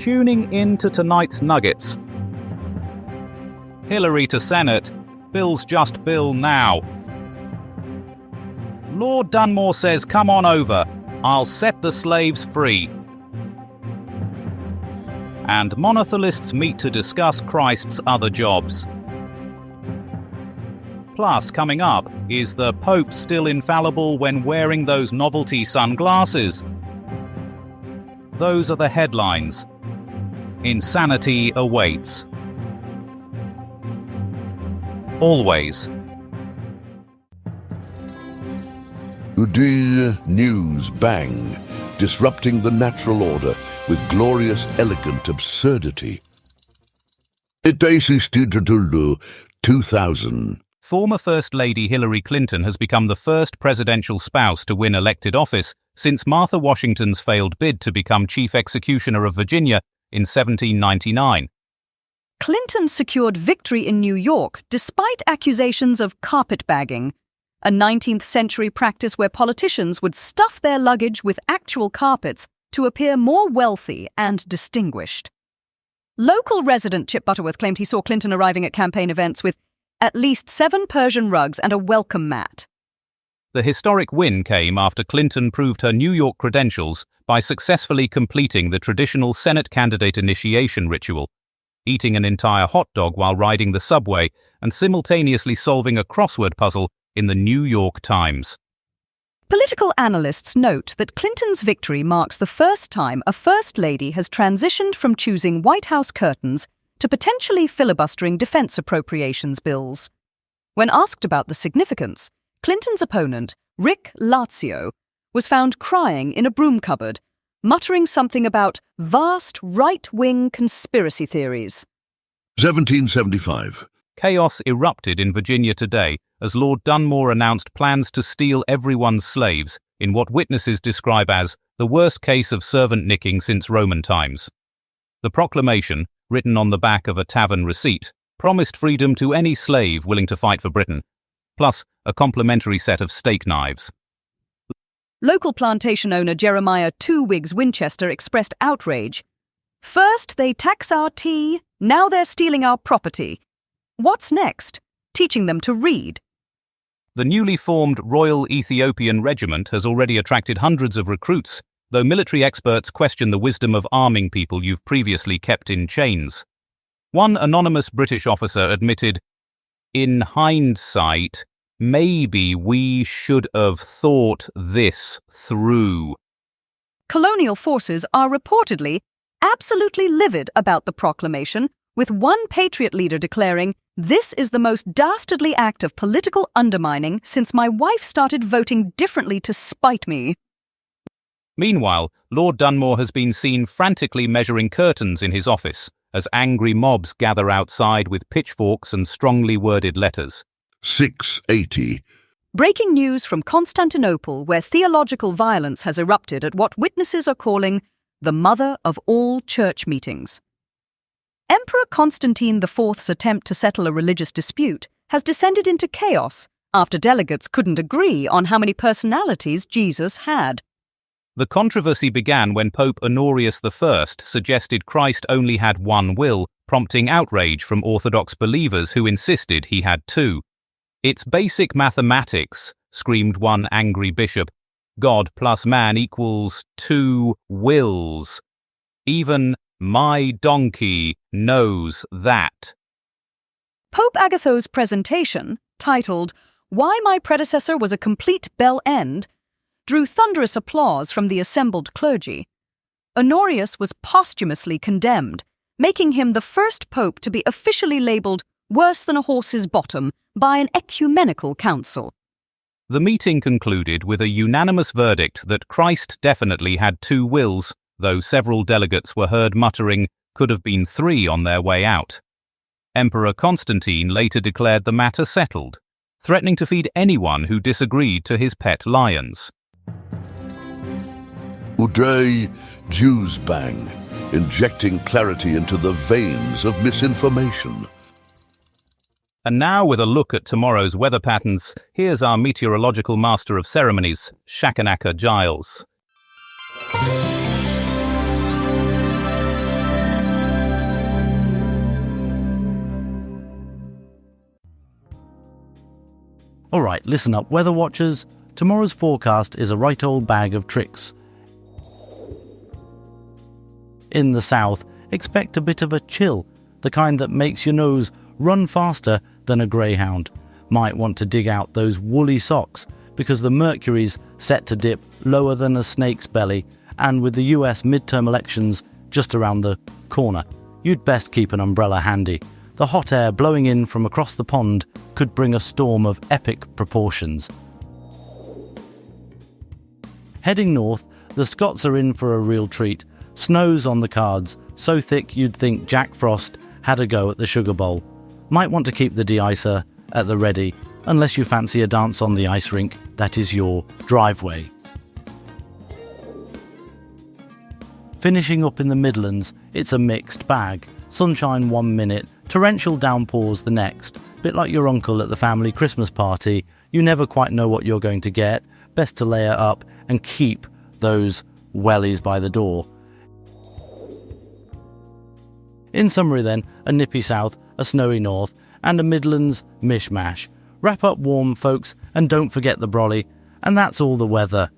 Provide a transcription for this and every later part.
tuning in to tonight's nuggets. Hillary to Senate. Bill's just Bill now. Lord Dunmore says, "Come on over. I'll set the slaves free." And monothelists meet to discuss Christ's other jobs. Plus, coming up, is the Pope still infallible when wearing those novelty sunglasses? Those are the headlines. Insanity awaits. Always. Today, Newsbang, disrupting the natural order with glorious, elegant absurdity. Audacious 2000. Former First Lady Hillary Clinton has become the first presidential spouse to win elected office since Martha Washington's failed bid to become Chief Executioner of Virginia in 1799. Clinton secured victory in New York despite accusations of carpetbagging, a 19th century practice where politicians would stuff their luggage with actual carpets to appear more wealthy and distinguished. Local resident Chip Butterworth claimed he saw Clinton arriving at campaign events with at least 7 Persian rugs and a welcome mat. The historic win came after Clinton proved her New York credentials by successfully completing the traditional Senate candidate initiation ritual, eating an entire hot dog while riding the subway and simultaneously solving a crossword puzzle in the New York Times. Political analysts note that Clinton's victory marks the first time a First Lady has transitioned from choosing White House curtains to potentially filibustering defense appropriations bills. When asked about the significance, Clinton's opponent, Rick Lazio, was found crying in a broom cupboard, muttering something about vast right-wing conspiracy theories. 1775. Chaos erupted in Virginia today as Lord Dunmore announced plans to steal everyone's slaves in what witnesses describe as the worst case of servant nicking since Roman times. The proclamation, written on the back of a tavern receipt, promised freedom to any slave willing to fight for Britain, plus a complimentary set of steak knives. Local plantation owner Jeremiah Two-Wigs Winchester expressed outrage. "First they tax our tea, now they're stealing our property. What's next? Teaching them to read." The newly formed Royal Ethiopian Regiment has already attracted hundreds of recruits, though military experts question the wisdom of arming people you've previously kept in chains. One anonymous British officer admitted, "In hindsight, maybe we should have thought this through." Colonial forces are reportedly absolutely livid about the proclamation, with one Patriot leader declaring, "This is the most dastardly act of political undermining since my wife started voting differently to spite me." Meanwhile, Lord Dunmore has been seen frantically measuring curtains in his office as angry mobs gather outside with pitchforks and strongly worded letters. 680. Breaking news from Constantinople, where theological violence has erupted at what witnesses are calling the mother of all church meetings. Emperor Constantine IV's attempt to settle a religious dispute has descended into chaos after delegates couldn't agree on how many personalities Jesus had. The controversy began when Pope Honorius I suggested Christ only had one will, prompting outrage from Orthodox believers who insisted he had two. "It's basic mathematics," screamed one angry bishop. "God plus man equals 2 wills. Even my donkey knows that." Pope Agatho's presentation, titled "Why My Predecessor Was a Complete Bell End," drew thunderous applause from the assembled clergy. Honorius was posthumously condemned, making him the first pope to be officially labelled worse than a horse's bottom by an ecumenical council. The meeting concluded with a unanimous verdict that Christ definitely had 2 wills, though several delegates were heard muttering, "Could have been 3 on their way out." Emperor Constantine later declared the matter settled, threatening to feed anyone who disagreed to his pet lions. Today, Newsbang, injecting clarity into the veins of misinformation. And now, with a look at tomorrow's weather patterns, here's our meteorological master of ceremonies, Shakanaka Giles. Alright, listen up, weather watchers. Tomorrow's forecast is a right old bag of tricks. In the south, expect a bit of a chill, the kind that makes your nose run faster than a greyhound. Might want to dig out those woolly socks, because the mercury's set to dip lower than a snake's belly, and with the US midterm elections just around the corner, you'd best keep an umbrella handy. The hot air blowing in from across the pond could bring a storm of epic proportions. Heading north, the Scots are in for a real treat. Snow's on the cards, so thick you'd think Jack Frost had a go at the Sugar Bowl. Might want to keep the de-icer at the ready, unless you fancy a dance on the ice rink that is your driveway. Finishing up in the Midlands, it's a mixed bag. Sunshine 1 minute, torrential downpours the next. Bit like your uncle at the family Christmas party, you never quite know what you're going to get. Best to layer up and keep those wellies by the door. In summary then, a nippy south, a snowy north, and a Midlands mishmash. Wrap up warm, folks, and don't forget the brolly. And that's all the weather.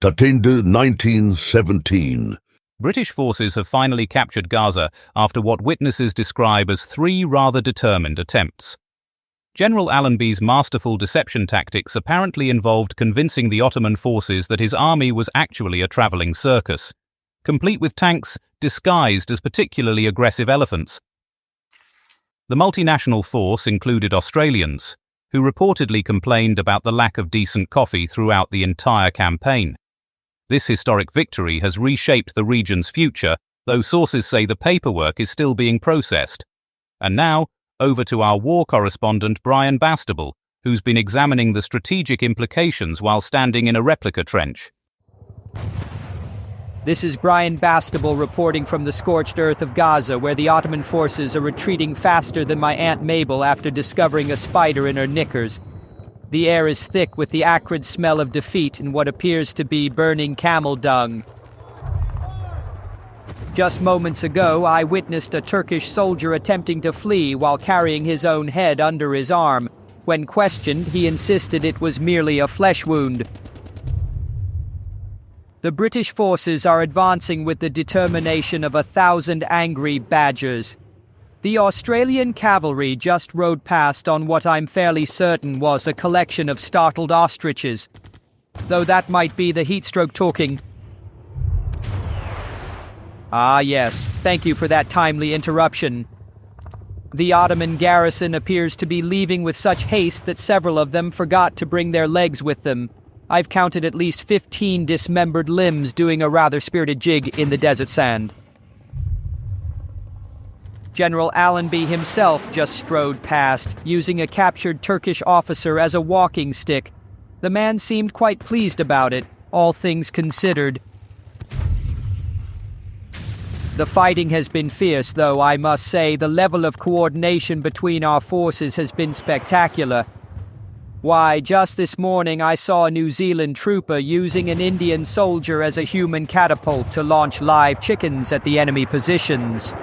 Tatende 1917. British forces have finally captured Gaza after what witnesses describe as 3 rather determined attempts. General Allenby's masterful deception tactics apparently involved convincing the Ottoman forces that his army was actually a travelling circus, complete with tanks disguised as particularly aggressive elephants. The multinational force included Australians, who reportedly complained about the lack of decent coffee throughout the entire campaign. This historic victory has reshaped the region's future, though sources say the paperwork is still being processed. And now, over to our war correspondent Brian Bastable, who's been examining the strategic implications while standing in a replica trench. This is Brian Bastable reporting from the scorched earth of Gaza, where the Ottoman forces are retreating faster than my Aunt Mabel after discovering a spider in her knickers. The air is thick with the acrid smell of defeat and what appears to be burning camel dung. Just moments ago, I witnessed a Turkish soldier attempting to flee while carrying his own head under his arm. When questioned, he insisted it was merely a flesh wound. The British forces are advancing with the determination of 1,000 angry badgers. The Australian cavalry just rode past on what I'm fairly certain was a collection of startled ostriches, though that might be the heatstroke talking. Ah yes, thank you for that timely interruption. The Ottoman garrison appears to be leaving with such haste that several of them forgot to bring their legs with them. I've counted at least 15 dismembered limbs doing a rather spirited jig in the desert sand. General Allenby himself just strode past, using a captured Turkish officer as a walking stick. The man seemed quite pleased about it, all things considered. The fighting has been fierce, though I must say the level of coordination between our forces has been spectacular. Why, just this morning I saw a New Zealand trooper using an Indian soldier as a human catapult to launch live chickens at the enemy positions.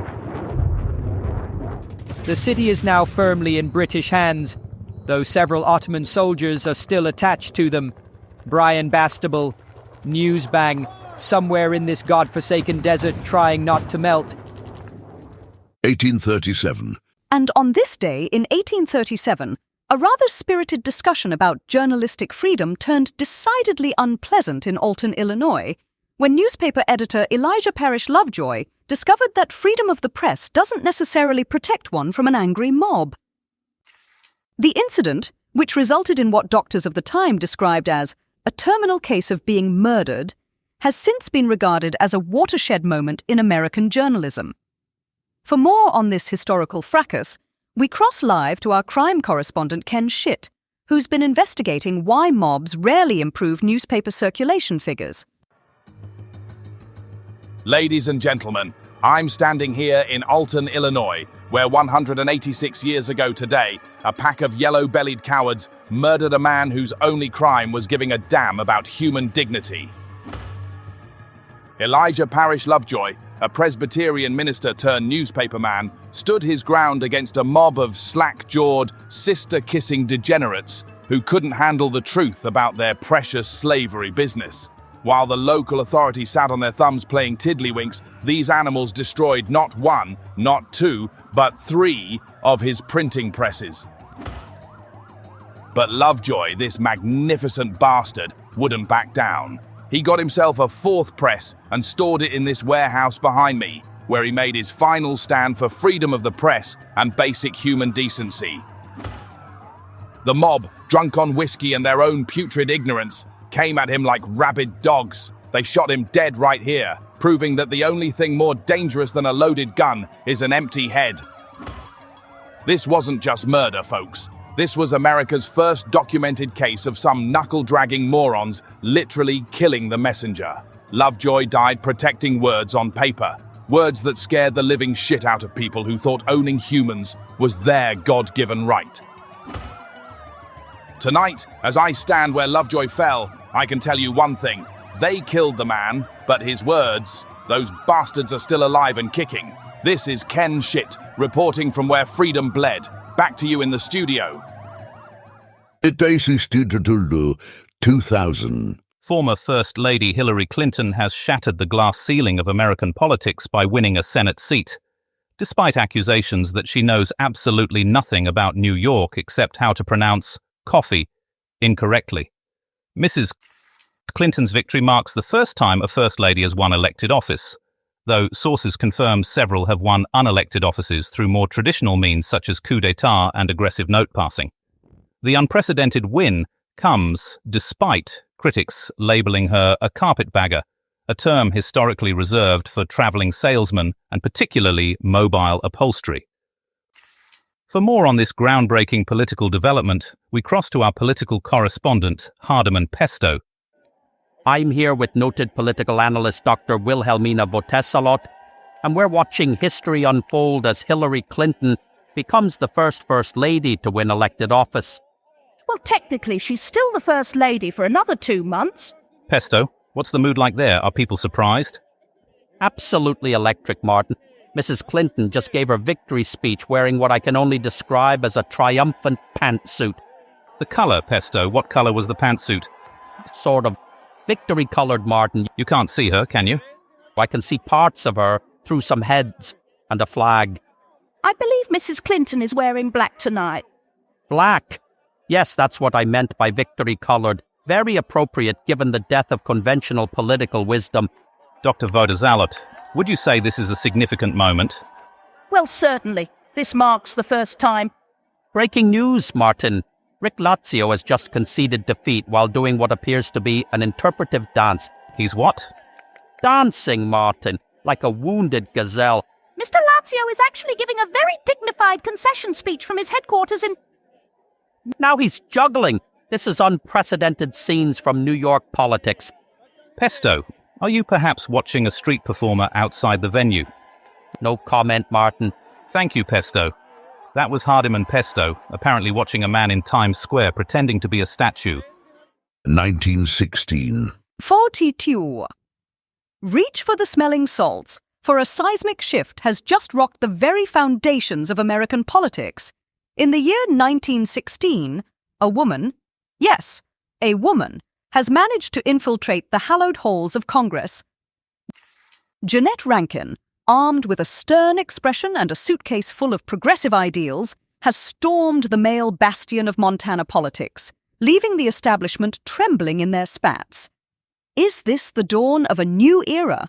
The city is now firmly in British hands, though several Ottoman soldiers are still attached to them. Brian Bastable, Newsbang, somewhere in this godforsaken desert trying not to melt. 1837. And on this day in 1837, a rather spirited discussion about journalistic freedom turned decidedly unpleasant in Alton, Illinois, when newspaper editor Elijah Parrish Lovejoy discovered that freedom of the press doesn't necessarily protect one from an angry mob. The incident, which resulted in what doctors of the time described as a terminal case of being murdered, has since been regarded as a watershed moment in American journalism. For more on this historical fracas, we cross live to our crime correspondent Ken Schitt, who's been investigating why mobs rarely improve newspaper circulation figures. Ladies and gentlemen, I'm standing here in Alton, Illinois, where 186 years ago today, a pack of yellow-bellied cowards murdered a man whose only crime was giving a damn about human dignity. Elijah Parish Lovejoy, a Presbyterian minister turned newspaperman, stood his ground against a mob of slack-jawed, sister-kissing degenerates who couldn't handle the truth about their precious slavery business. While the local authorities sat on their thumbs playing tiddlywinks, these animals destroyed not one, not two, but 3 of his printing presses. But Lovejoy, this magnificent bastard, wouldn't back down. He got himself a 4th press and stored it in this warehouse behind me, where he made his final stand for freedom of the press and basic human decency. The mob, drunk on whiskey and their own putrid ignorance, came at him like rabid dogs. They shot him dead right here, proving that the only thing more dangerous than a loaded gun is an empty head. This wasn't just murder, folks. This was America's first documented case of some knuckle-dragging morons literally killing the messenger. Lovejoy died protecting words on paper, words that scared the living shit out of people who thought owning humans was their God-given right. Tonight, as I stand where Lovejoy fell, I can tell you one thing. They killed the man, but his words, those bastards are still alive and kicking. This is Ken Shit, reporting from where freedom bled. Back to you in the studio. Audacious 2000. Former First Lady Hillary Clinton has shattered the glass ceiling of American politics by winning a Senate seat, despite accusations that she knows absolutely nothing about New York except how to pronounce coffee incorrectly. Mrs. Clinton's victory marks the first time a First Lady has won elected office, though sources confirm several have won unelected offices through more traditional means such as coup d'etat and aggressive note-passing. The unprecedented win comes despite critics labeling her a carpetbagger, a term historically reserved for traveling salesmen and particularly mobile upholstery. For more on this groundbreaking political development, we cross to our political correspondent, Hardiman Pesto. I'm here with noted political analyst Dr. Wilhelmina Votesalot, and we're watching history unfold as Hillary Clinton becomes the First Lady to win elected office. Well, technically, she's still the First Lady for another 2 months. Pesto, what's the mood like there? Are people surprised? Absolutely electric, Martin. Mrs. Clinton just gave her victory speech wearing what I can only describe as a triumphant pantsuit. The colour, Pesto, what colour was the pantsuit? Sort of victory-coloured, Martin. You can't see her, can you? I can see parts of her through some heads and a flag. I believe Mrs. Clinton is wearing black tonight. Black? Yes, that's what I meant by victory-coloured. Very appropriate given the death of conventional political wisdom. Dr. Vodesalot, would you say this is a significant moment? Well, certainly. This marks the first time. Breaking news, Martin. Rick Lazio has just conceded defeat while doing what appears to be an interpretive dance. He's what? Dancing, Martin, like a wounded gazelle. Mr. Lazio is actually giving a very dignified concession speech from his headquarters in... Now he's juggling. This is unprecedented scenes from New York politics. Pesto, are you perhaps watching a street performer outside the venue? No comment, Martin. Thank you, Pesto. That was Hardiman Pesto, apparently watching a man in Times Square pretending to be a statue. 1916. 42. Reach for the smelling salts, for a seismic shift has just rocked the very foundations of American politics. In the year 1916, a woman, yes, a woman, has managed to infiltrate the hallowed halls of Congress. Jeanette Rankin, armed with a stern expression and a suitcase full of progressive ideals, has stormed the male bastion of Montana politics, leaving the establishment trembling in their spats. Is this the dawn of a new era,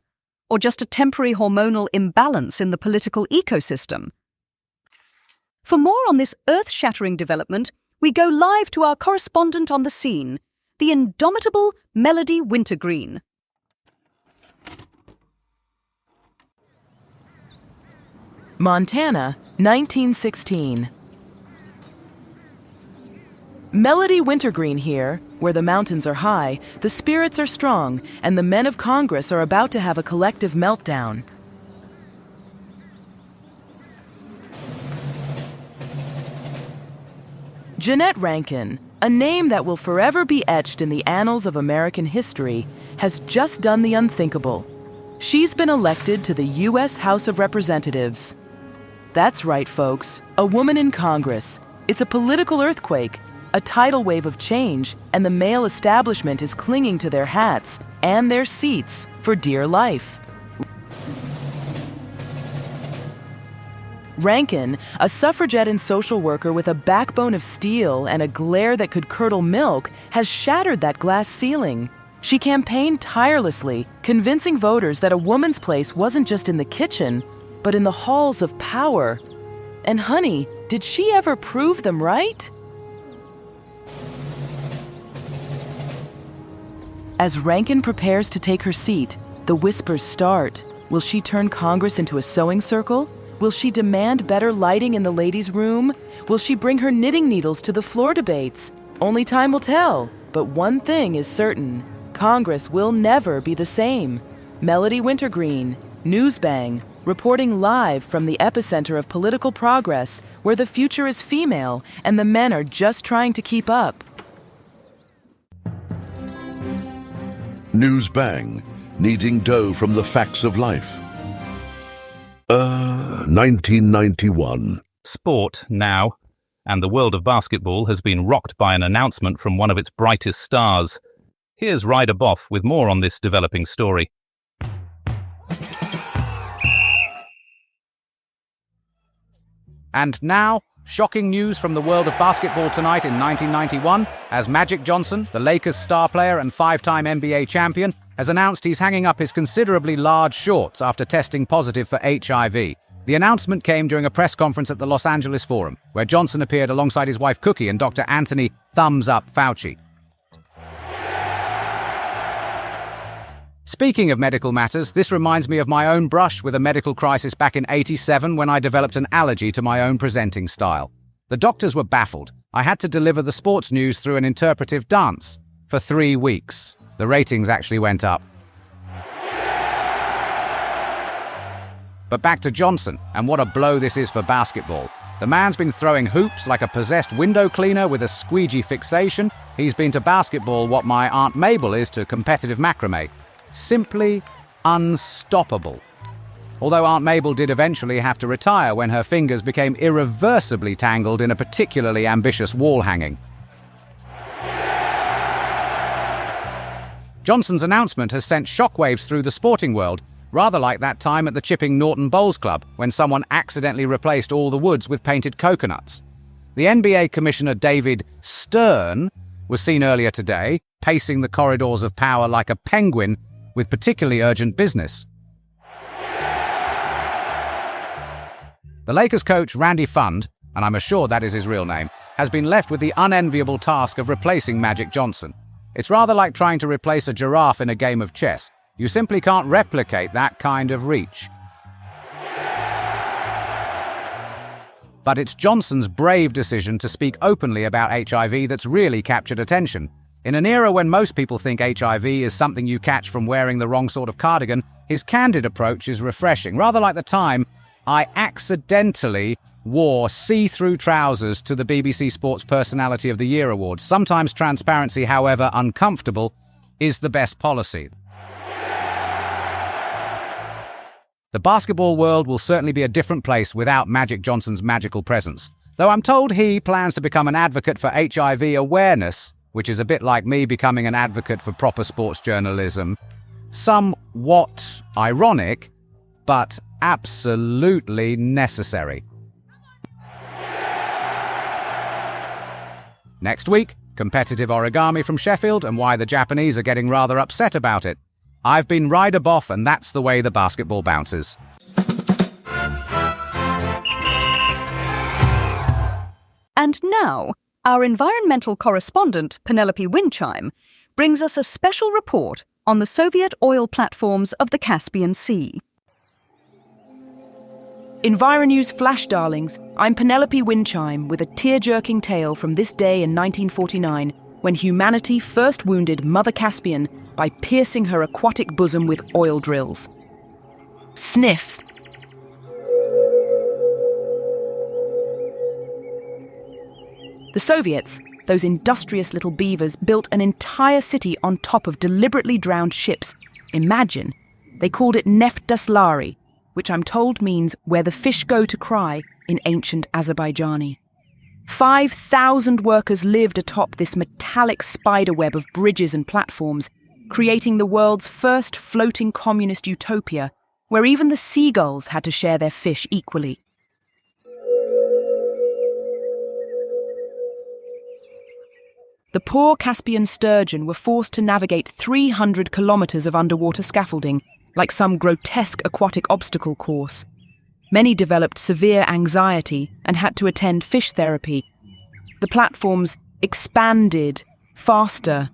or just a temporary hormonal imbalance in the political ecosystem? For more on this earth-shattering development, we go live to our correspondent on the scene, the indomitable Melody Wintergreen. Montana, 1916. Melody Wintergreen here. Where the mountains are high, the spirits are strong, and the men of Congress are about to have a collective meltdown. Jeanette Rankin, a name that will forever be etched in the annals of American history, has just done the unthinkable. She's been elected to the U.S. House of Representatives. That's right, folks. A woman in Congress. It's a political earthquake, a tidal wave of change, and the male establishment is clinging to their hats and their seats for dear life. Rankin, a suffragette and social worker with a backbone of steel and a glare that could curdle milk, has shattered that glass ceiling. She campaigned tirelessly, convincing voters that a woman's place wasn't just in the kitchen, but in the halls of power. And honey, did she ever prove them right? As Rankin prepares to take her seat, the whispers start. Will she turn Congress into a sewing circle? Will she demand better lighting in the ladies' room? Will she bring her knitting needles to the floor debates? Only time will tell. But one thing is certain. Congress will never be the same. Melody Wintergreen, Newsbang, reporting live from the epicenter of political progress, where the future is female and the men are just trying to keep up. Newsbang, kneading dough from the facts of life. 1991. Sport now, and the world of basketball has been rocked by an announcement from one of its brightest stars. Here's Ryder Boff with more on this developing story. And now, shocking news from the world of basketball tonight in 1991, as Magic Johnson, the Lakers' star player and five-time NBA champion, has announced he's hanging up his considerably large shorts after testing positive for HIV. The announcement came during a press conference at the Los Angeles Forum, where Johnson appeared alongside his wife Cookie and Dr. Anthony Thumbs Up Fauci. Speaking of medical matters, this reminds me of my own brush with a medical crisis back in '87 when I developed an allergy to my own presenting style. The doctors were baffled. I had to deliver the sports news through an interpretive dance for 3 weeks. The ratings actually went up. But back to Johnson, and what a blow this is for basketball. The man's been throwing hoops like a possessed window cleaner with a squeegee fixation. He's been to basketball what my Aunt Mabel is to competitive macrame. Simply unstoppable. Although Aunt Mabel did eventually have to retire when her fingers became irreversibly tangled in a particularly ambitious wall hanging. Johnson's announcement has sent shockwaves through the sporting world, rather like that time at the Chipping Norton Bowls Club when someone accidentally replaced all the woods with painted coconuts. The NBA Commissioner David Stern was seen earlier today, pacing the corridors of power like a penguin with particularly urgent business. The Lakers coach Randy Fund, and I'm assured that is his real name, has been left with the unenviable task of replacing Magic Johnson. It's rather like trying to replace a giraffe in a game of chess. You simply can't replicate that kind of reach. But it's Johnson's brave decision to speak openly about HIV that's really captured attention. In an era when most people think HIV is something you catch from wearing the wrong sort of cardigan, his candid approach is refreshing, rather like the time I accidentally wore see-through trousers to the BBC Sports Personality of the Year Awards. Sometimes transparency, however uncomfortable, is the best policy. The basketball world will certainly be a different place without Magic Johnson's magical presence. Though I'm told he plans to become an advocate for HIV awareness, which is a bit like me becoming an advocate for proper sports journalism. Somewhat ironic, but absolutely necessary. Next week, competitive origami from Sheffield and why the Japanese are getting rather upset about it. I've been Ryder Boff, and that's the way the basketball bounces. And now, our environmental correspondent, Penelope Winchime, brings us a special report on the Soviet oil platforms of the Caspian Sea. EnviroNews Flash Darlings, I'm Penelope Winchime with a tear-jerking tale from this day in 1949, when humanity first wounded Mother Caspian by piercing her aquatic bosom with oil drills. Sniff. The Soviets, those industrious little beavers, built an entire city on top of deliberately drowned ships. Imagine. They called it Neftaslari, which I'm told means where the fish go to cry in ancient Azerbaijani. 5,000 workers lived atop this metallic spiderweb of bridges and platforms, creating the world's first floating communist utopia, where even the seagulls had to share their fish equally. The poor Caspian sturgeon were forced to navigate 300 kilometers of underwater scaffolding, like some grotesque aquatic obstacle course. Many developed severe anxiety and had to attend fish therapy. The platforms expanded faster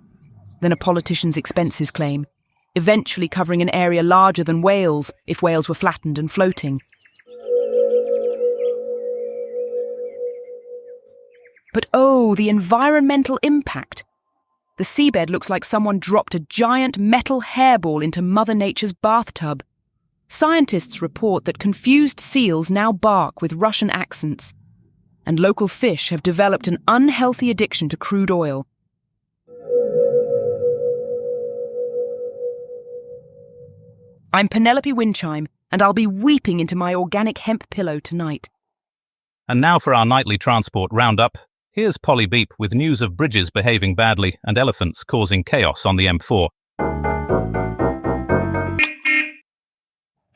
than a politician's expenses claim, eventually covering an area larger than Wales if Wales were flattened and floating. But oh, the environmental impact. The seabed looks like someone dropped a giant metal hairball into Mother Nature's bathtub. Scientists report that confused seals now bark with Russian accents, and local fish have developed an unhealthy addiction to crude oil. I'm Penelope Windchime, and I'll be weeping into my organic hemp pillow tonight. And now for our nightly transport roundup. Here's Polly Beep with news of bridges behaving badly and elephants causing chaos on the M4.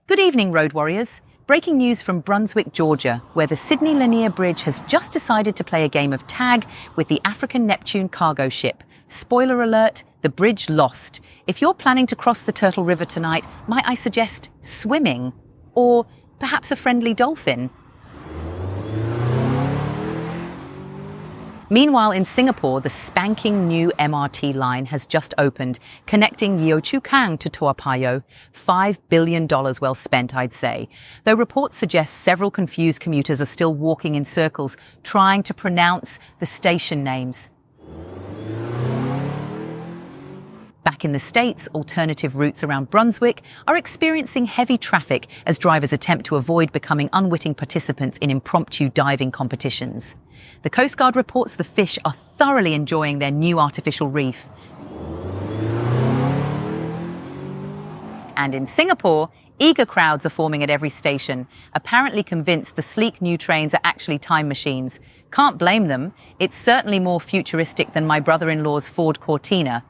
Good evening, road warriors. Breaking news from Brunswick, Georgia, where the Sydney Lanier Bridge has just decided to play a game of tag with the African Neptune cargo ship. Spoiler alert, the bridge lost. If you're planning to cross the Turtle River tonight, might I suggest swimming? Or perhaps a friendly dolphin? Meanwhile, in Singapore, the spanking new MRT line has just opened, connecting Yio Chu Kang to Toa Payoh. $5 billion well spent, I'd say. Though reports suggest several confused commuters are still walking in circles, trying to pronounce the station names. Back in the States, alternative routes around Brunswick are experiencing heavy traffic as drivers attempt to avoid becoming unwitting participants in impromptu diving competitions. The Coast Guard reports the fish are thoroughly enjoying their new artificial reef. And in Singapore, eager crowds are forming at every station, apparently convinced the sleek new trains are actually time machines. Can't blame them. It's certainly more futuristic than my brother-in-law's Ford Cortina.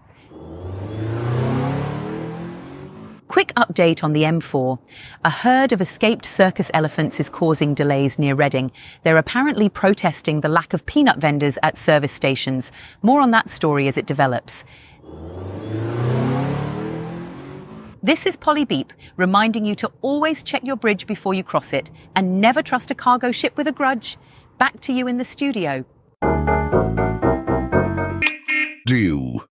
Quick update on the M4. A herd of escaped circus elephants is causing delays near Reading. They're apparently protesting the lack of peanut vendors at service stations. More on that story as it develops. This is Polly Beep, reminding you to always check your bridge before you cross it and never trust a cargo ship with a grudge. Back to you in the studio. Due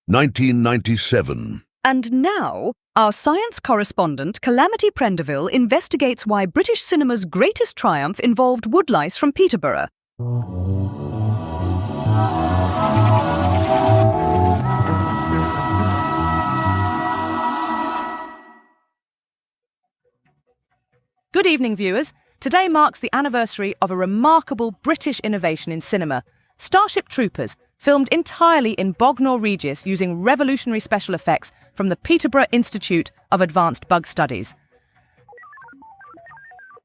1997. And now, our science correspondent Calamity Prendeville investigates why British cinema's greatest triumph involved woodlice from Peterborough. Good evening, viewers. Today marks the anniversary of a remarkable British innovation in cinema, Starship Troopers, filmed entirely in Bognor Regis using revolutionary special effects from the Peterborough Institute of Advanced Bug Studies.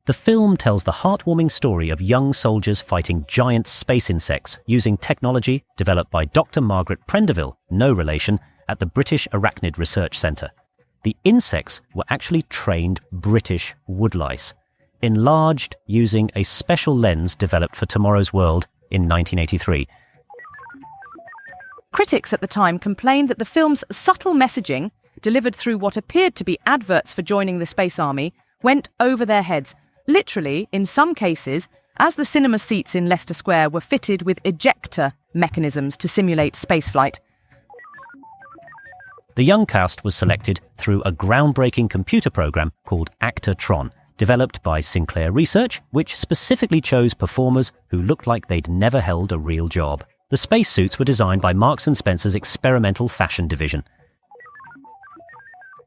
The film tells the heartwarming story of young soldiers fighting giant space insects using technology developed by Dr. Margaret Prendeville, no relation, at the British Arachnid Research Centre. The insects were actually trained British woodlice, enlarged using a special lens developed for Tomorrow's World in 1983. Critics at the time complained that the film's subtle messaging, delivered through what appeared to be adverts for joining the Space Army, went over their heads. Literally, in some cases, as the cinema seats in Leicester Square were fitted with ejector mechanisms to simulate spaceflight. The young cast was selected through a groundbreaking computer program called Actortron, developed by Sinclair Research, which specifically chose performers who looked like they'd never held a real job. The spacesuits were designed by Marks & Spencer's experimental fashion division.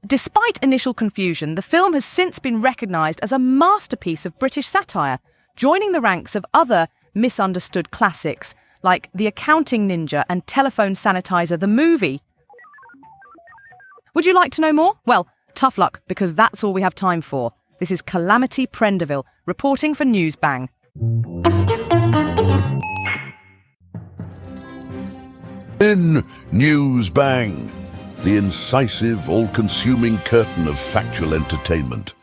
Despite initial confusion, the film has since been recognised as a masterpiece of British satire, joining the ranks of other misunderstood classics like The Accounting Ninja and Telephone Sanitizer the Movie. Would you like to know more? Well, Tough luck, because that's all we have time for. This is Calamity Prendeville, reporting for Newsbang. In Newsbang, the incisive, all-consuming curtain of factual entertainment.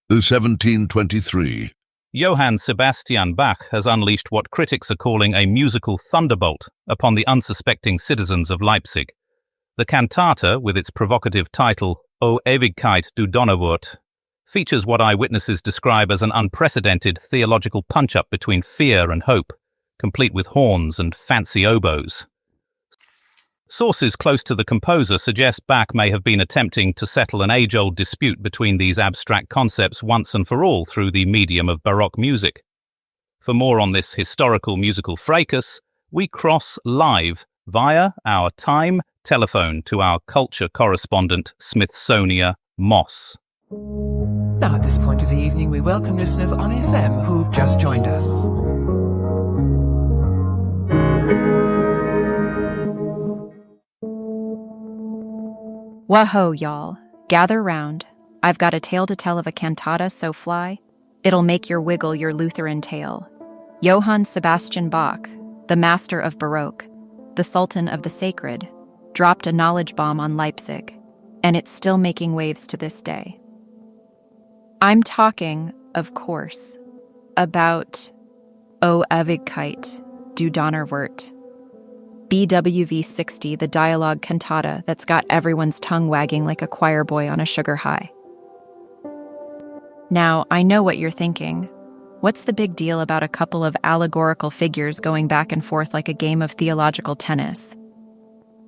1723. Johann Sebastian Bach has unleashed what critics are calling a musical thunderbolt upon the unsuspecting citizens of Leipzig. The cantata, with its provocative title, O Ewigkeit du Donnerwort, features what eyewitnesses describe as an unprecedented theological punch-up between fear and hope, complete with horns and fancy oboes. Sources close to the composer suggest Bach may have been attempting to settle an age-old dispute between these abstract concepts once and for all through the medium of Baroque music. For more on this historical musical fracas, we cross live via our time telephone to our culture correspondent, Smithsonia Moss. Now, at this point of the evening, we welcome listeners on FM who've just joined us. Whoa, y'all. Gather round. I've got a tale to tell of a cantata so fly, it'll make your wiggle your Lutheran tail. Johann Sebastian Bach, the master of Baroque, the Sultan of the Sacred, dropped a knowledge bomb on Leipzig, and it's still making waves to this day. I'm talking, of course, about O Ewigkeit du Donnerwort, BWV 60, the dialogue cantata that's got everyone's tongue wagging like a choir boy on a sugar high. Now, I know what you're thinking. What's the big deal about a couple of allegorical figures going back and forth like a game of theological tennis?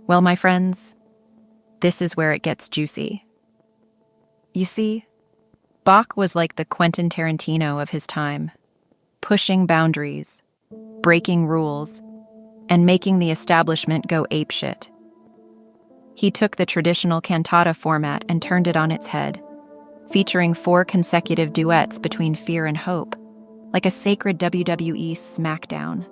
Well, my friends, this is where it gets juicy. You see, Bach was like the Quentin Tarantino of his time, pushing boundaries, breaking rules, and making the establishment go apeshit. He took the traditional cantata format and turned it on its head, featuring 4 consecutive duets between fear and hope, like a sacred WWE smackdown.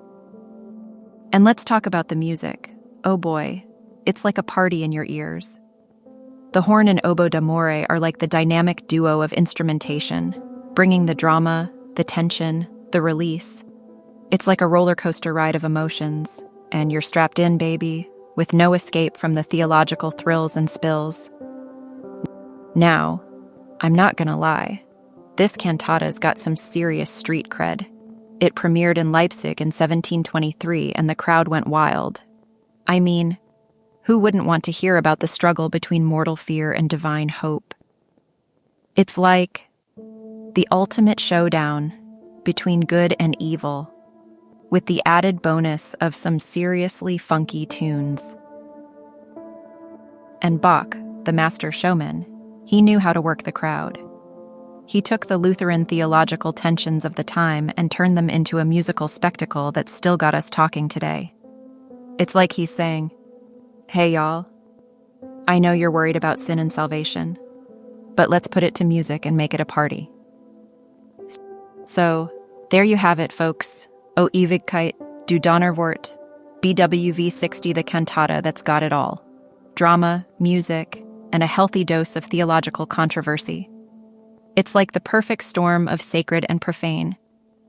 And let's talk about the music. Oh boy, it's like a party in your ears. The horn and oboe d'amore are like the dynamic duo of instrumentation, bringing the drama, the tension, the release. It's like a roller coaster ride of emotions, and you're strapped in, baby, with no escape from the theological thrills and spills. Now, I'm not gonna lie, this cantata's got some serious street cred. It premiered in Leipzig in 1723, and the crowd went wild. I mean, who wouldn't want to hear about the struggle between mortal fear and divine hope? It's like the ultimate showdown between good and evil, with the added bonus of some seriously funky tunes. And Bach, the master showman, he knew how to work the crowd. He took the Lutheran theological tensions of the time and turned them into a musical spectacle that still got us talking today. It's like he's saying, hey y'all, I know you're worried about sin and salvation, but let's put it to music and make it a party. So, there you have it, folks. O Ewigkeit du Donnerwort, BWV 60, the cantata that's got it all. Drama, music, and a healthy dose of theological controversy. It's like the perfect storm of sacred and profane,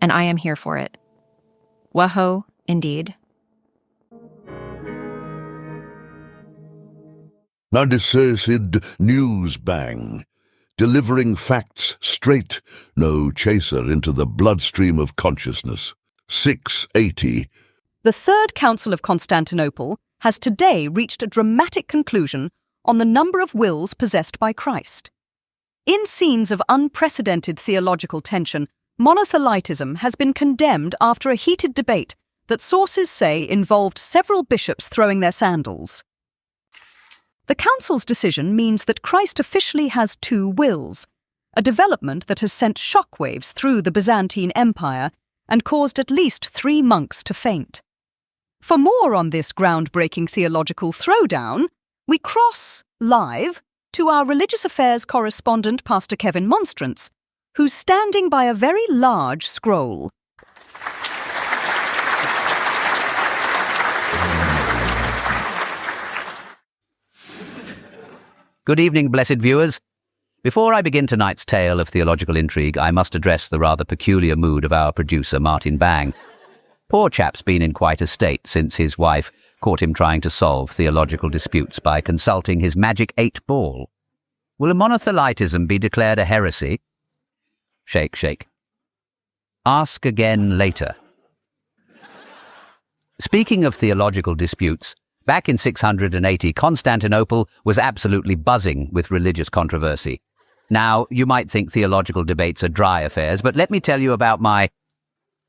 and I am here for it. Whoa, indeed. Undecisive Newsbang, delivering facts straight, no chaser into the bloodstream of consciousness. 680. The Third Council of Constantinople has today reached a dramatic conclusion on the number of wills possessed by Christ. In scenes of unprecedented theological tension, monothelitism has been condemned after a heated debate that sources say involved several bishops throwing their sandals. The Council's decision means that Christ officially has 2 wills, a development that has sent shockwaves through the Byzantine Empire and caused at least 3 monks to faint. For more on this groundbreaking theological throwdown, we cross, live, to our religious affairs correspondent, Pastor Kevin Monstrance, who's standing by a very large scroll. Good evening, blessed viewers. Before I begin tonight's tale of theological intrigue, I must address the rather peculiar mood of our producer, Martin Bang. Poor chap's been in quite a state since his wife caught him trying to solve theological disputes by consulting his magic 8-ball. Will monothelitism be declared a heresy? Shake, shake. Ask again later. Speaking of theological disputes, back in 680, Constantinople was absolutely buzzing with religious controversy. Now, you might think theological debates are dry affairs, but let me tell you about my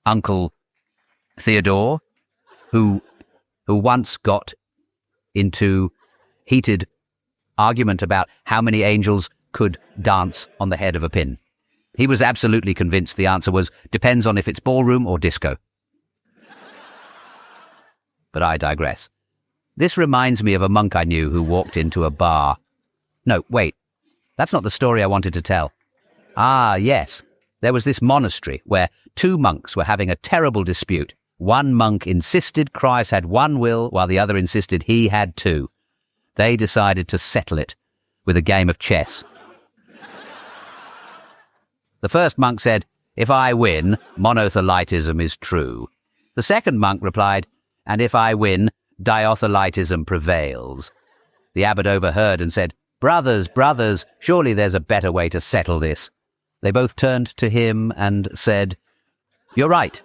Uncle Theodore, who once got into heated argument about how many angels could dance on the head of a pin. He was absolutely convinced the answer was, depends on if it's ballroom or disco. But I digress. This reminds me of a monk I knew who walked into a bar. No, wait. That's not the story I wanted to tell. Ah, yes. There was this monastery where 2 monks were having a terrible dispute. One monk insisted Christ had 1 will, while the other insisted he had 2. They decided to settle it with a game of chess. The first monk said, "If I win, monothelitism is true." The second monk replied, "And if I win, diothelitism prevails." The abbot overheard and said, brothers, surely there's a better way to settle this." They both turned to him and said, "You're right.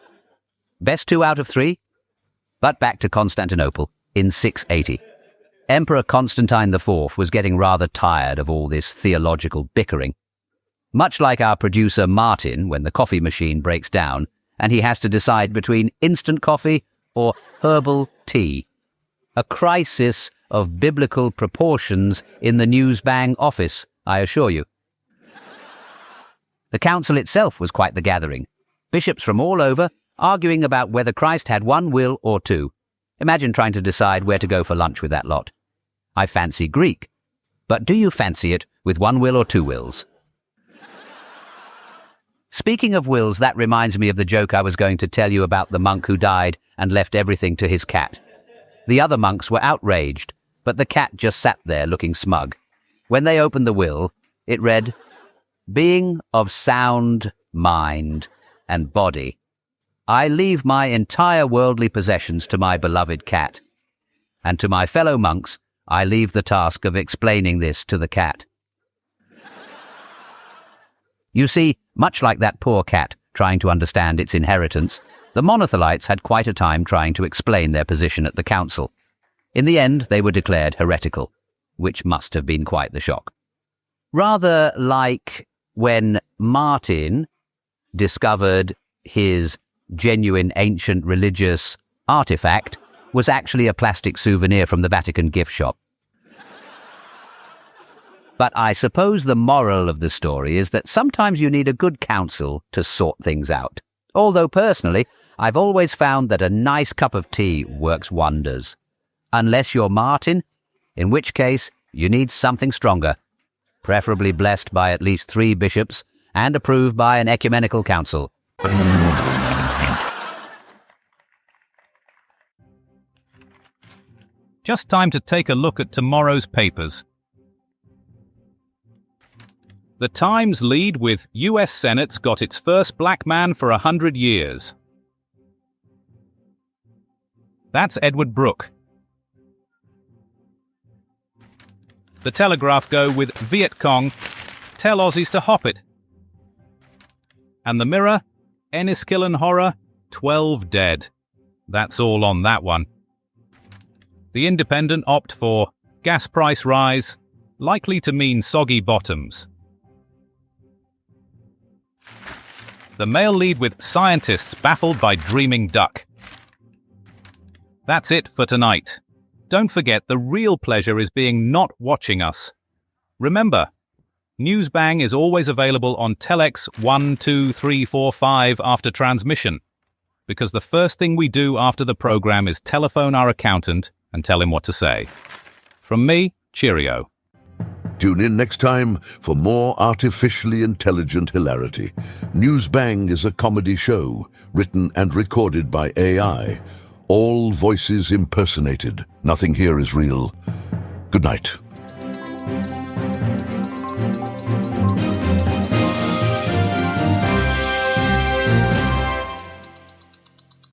Best 2 out of 3. But back to Constantinople in 680. Emperor Constantine IV was getting rather tired of all this theological bickering. Much like our producer Martin when the coffee machine breaks down and he has to decide between instant coffee or herbal tea. A crisis of biblical proportions in the Newsbang office, I assure you. The council itself was quite the gathering. Bishops from all over arguing about whether Christ had 1 will or 2. Imagine trying to decide where to go for lunch with that lot. I fancy Greek. But do you fancy it with 1 will or 2 wills? Speaking of wills, that reminds me of the joke I was going to tell you about the monk who died and left everything to his cat. The other monks were outraged, but the cat just sat there looking smug. When they opened the will, it read, "Being of sound mind and body, I leave my entire worldly possessions to my beloved cat, and to my fellow monks I leave the task of explaining this to the cat." You see, much like that poor cat trying to understand its inheritance, the monothelites had quite a time trying to explain their position at the council. In the end, they were declared heretical, which must have been quite the shock. Rather like when Martin discovered his genuine ancient religious artifact was actually a plastic souvenir from the Vatican gift shop. But I suppose the moral of the story is that sometimes you need a good counsel to sort things out. Although personally, I've always found that a nice cup of tea works wonders. Unless you're Martin, in which case you need something stronger, preferably blessed by at least 3 bishops and approved by an ecumenical council. Just time to take a look at tomorrow's papers. The Times lead with U.S. Senate's got its first black man for 100 years. That's Edward Brooke. The Telegraph go with Viet Cong, tell Aussies to hop it. And the Mirror, Enniskillen horror, 12 dead. That's all on that one. The Independent opt for gas price rise, likely to mean soggy bottoms. The Mail lead with scientists baffled by dreaming duck. That's it for tonight. Don't forget the real pleasure is being not watching us. Remember, Newsbang is always available on Telex 1, 2, 3, 4, 5 after transmission, because the first thing we do after the program is telephone our accountant and tell him what to say. From me, cheerio. Tune in next time for more artificially intelligent hilarity. Newsbang is a comedy show written and recorded by AI. All voices impersonated. Nothing here is real. Good night.